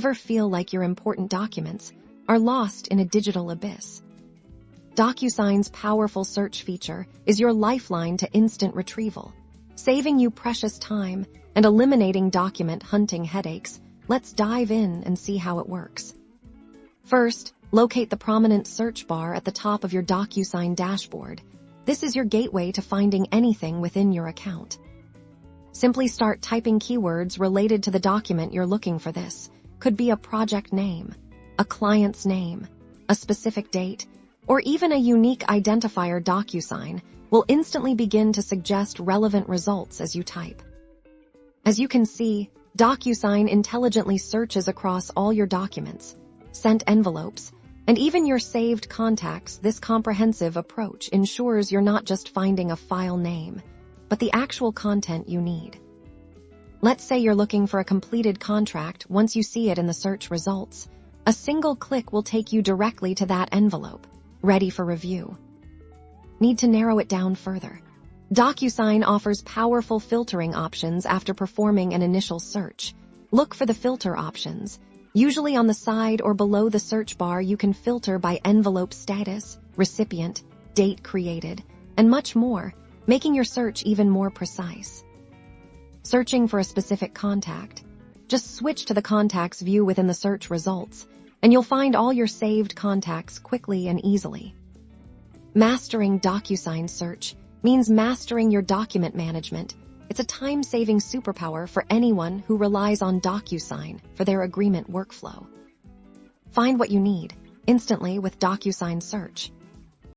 Ever feel like your important documents are lost in a digital abyss? Docusign's powerful search feature is your lifeline to instant retrieval, saving you precious time and eliminating document hunting headaches. Let's dive in and see how it works. First, locate the prominent search bar at the top of your Docusign dashboard. This is your gateway to finding anything within your account. Simply start typing keywords related to the document you're looking for. This could be a project name, a client's name, a specific date, or even a unique identifier. Docusign will instantly begin to suggest relevant results as you type. As you can see, Docusign intelligently searches across all your documents, sent envelopes, and even your saved contacts. This comprehensive approach ensures you're not just finding a file name, but the actual content you need. Let's say you're looking for a completed contract. Once you see it in the search results, a single click will take you directly to that envelope, ready for review. Need to narrow it down further? Docusign offers powerful filtering options after performing an initial search. Look for the filter options. Usually on the side or below the search bar, you can filter by envelope status, recipient, date created, and much more, making your search even more precise. Searching for a specific contact? Just switch to the contacts view within the search results, and you'll find all your saved contacts quickly and easily. Mastering Docusign Search means mastering your document management. It's a time-saving superpower for anyone who relies on Docusign for their agreement workflow. Find what you need instantly with Docusign Search.